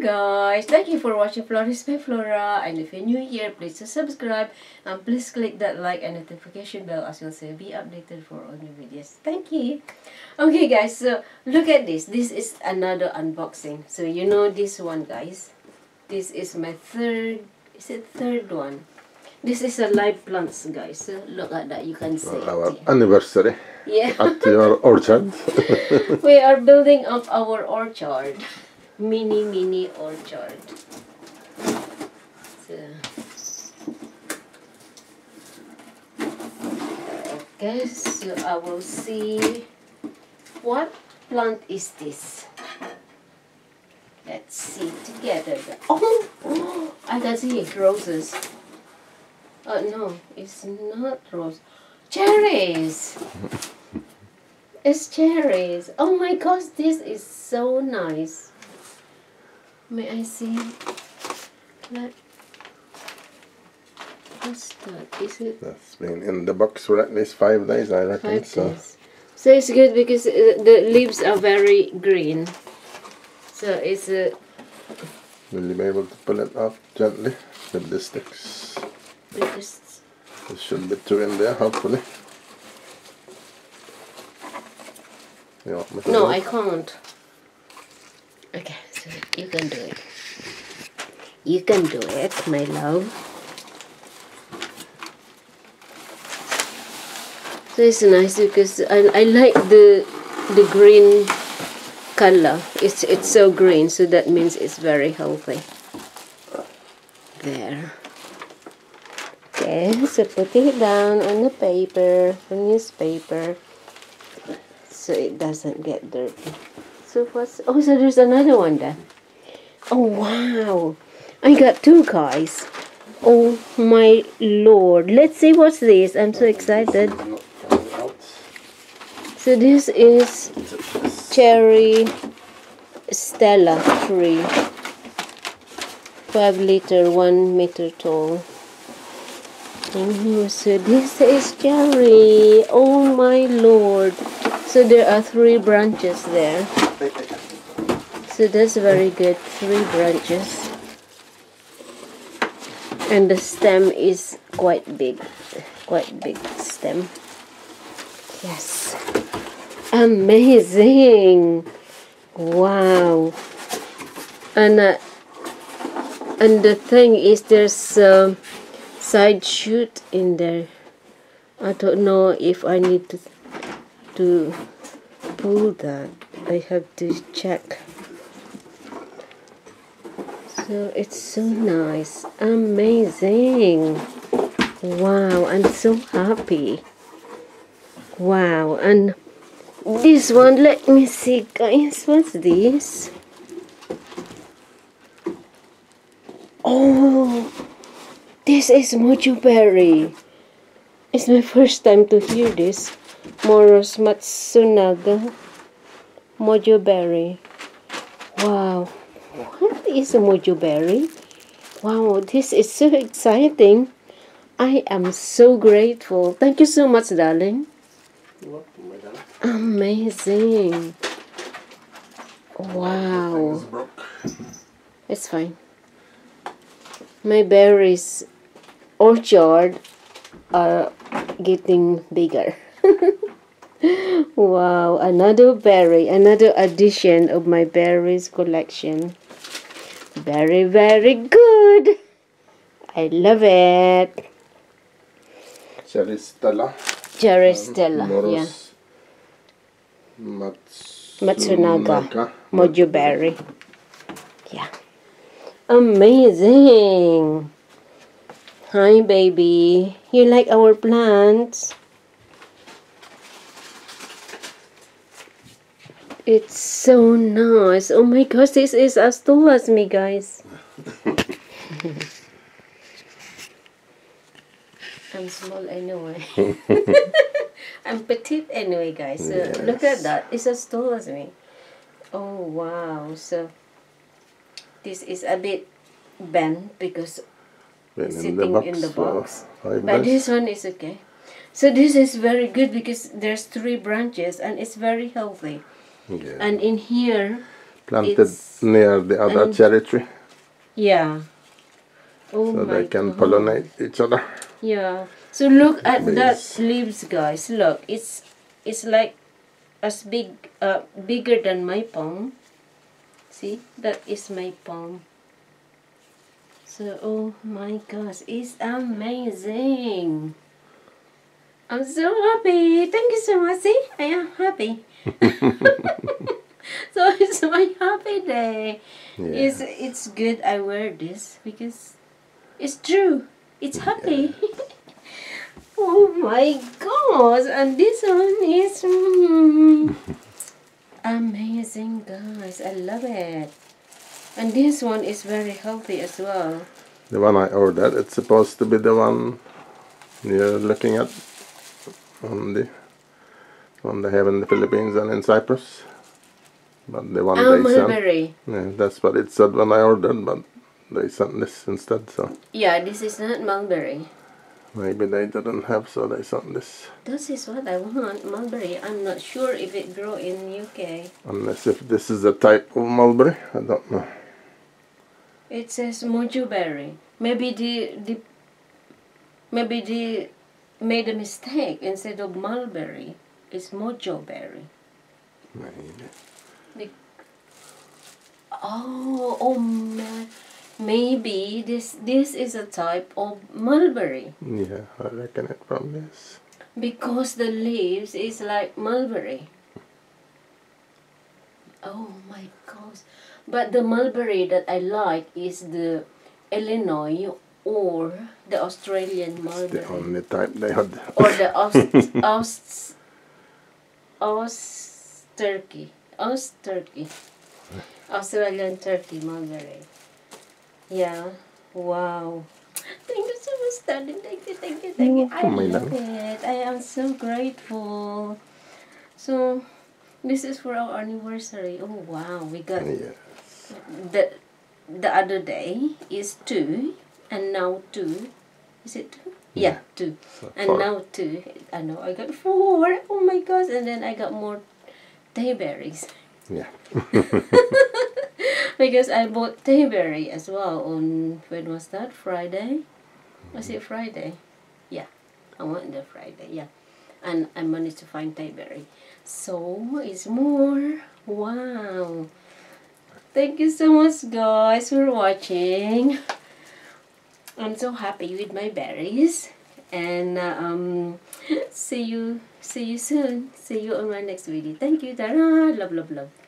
guys, thank you for watching Flourish by Flora, and if you're new here, please subscribe and please click that like and notification bell as well, so be updated for all new videos. Thank you. Okay guys, so look at this. This is another unboxing. So you know this one, guys. This is my third one. This is a live plants, guys. So look at that, you can see our it. Anniversary. Yeah. At your orchard. We are building up our orchard. Mini orchard. So, okay, so I will see what plant is this. Let's see together. Oh, I can see roses. Oh no, it's not rose. Cherries. It's cherries. Oh my gosh, this is so nice. May I see? What's that? Is it? That's been in the box for at least 5 days, I reckon. 5 days. So it's good because the leaves are very green. So it's a. Will you be able to pull it out gently with the sticks? Because There should be 2 in there, hopefully. You want me to no, do I it? can't. Okay, so you can do it. You can do it, my love. So it's nice because I like the green color. It's so green, so that means it's very healthy. There. Okay, so putting it down on the paper, the newspaper, so it doesn't get dirty. So what's, oh, so there's another one there. Oh wow, I got 2, guys. Oh my lord, let's see what's this. I'm so excited. So this is cherry Stella Tree, 5 liter, 1 meter tall. Oh, so this is cherry. Oh my lord. So there are 3 branches there. So that's very good. 3 branches. And the stem is quite big. Quite big stem. Yes. Amazing. Wow. And the thing is, there's a side shoot in there. I don't know if I need to pull that. I have to check. So it's so nice. Amazing. Wow, I'm so happy. Wow, and this one, let me see, guys. What's this? Oh, this is Mojoberry. It's my first time to hear this. Morus matsunaga. Mojoberry. Wow. What is a Mojoberry? Wow, this is so exciting. I am so grateful. Thank you so much, darling. You're welcome, my darling. Amazing. Wow. It's broke. It's fine. My berries orchard are getting bigger. Wow, another berry, another addition of my berries collection. Very, very good. I love it. Cherry Stella. Cherry Stella, yeah. Morus. Matsunaga. Mojoberry. Yeah. Amazing. Hi, baby. You like our plants? It's so nice. Oh my gosh, this is as tall as me, guys. I'm small anyway. I'm petite anyway, guys. So Yes. look at that. It's as tall as me. Oh wow. So this is a bit bent because Been sitting in the box. for 5 But days. this one is okay. So this is very good because there's 3 branches and it's very healthy. Yeah. And in here planted it's near the other cherry tree. yeah. Oh So my they can God. pollinate each other. Yeah. So look at that Bees. leaves, guys. Look, it's like as bigger than my palm. See, that is my palm. So, oh my gosh, it's amazing. I'm so happy. Thank you so much. See, I am happy. So it's my happy day. Yeah. It's good I wear this because it's true. It's happy. Oh my gosh, and this one is amazing, guys. I love it. And this one is very healthy as well. The one I ordered, it's supposed to be the one you're looking at on the one they have in the Philippines and in Cyprus. But the one they sent, Mulberry. yeah, that's what it said when I ordered, but they sent this instead, so Yeah, this is not mulberry. maybe they didn't have, so they sent this. This is what I want, mulberry. I'm not sure if it grow in UK. Unless if this is a type of mulberry, I don't know. It says Mojoberry. Maybe the made a mistake. Instead of mulberry, it's Mojoberry. Maybe. Oh man. Maybe this is a type of mulberry Yeah, I reckon it from this. because the leaves is like mulberry. Oh my gosh. But the mulberry that I like is the Illinois or the Australian It's mulberry. the only type they had. Or the Turkey. Australian turkey mulberry. Yeah. Wow. Thank you so much, darling. Thank you. I love it. I am so grateful. So, this is for our anniversary. Oh wow, we got Yes. the other day is 2 and now 2. Is it 2? Yeah, 2. So And 4. now 2. I know I got 4. Oh my gosh, and then I got more berries. Yeah. Because I bought berry as well on, when was that? Friday? Was it Friday? Yeah, I went there Friday, yeah. And I managed to find berry. So, it's more. Wow. Thank you so much, guys, for watching. I'm so happy with my berries. And see you soon. See you on my next video. Thank you, Tara. Love.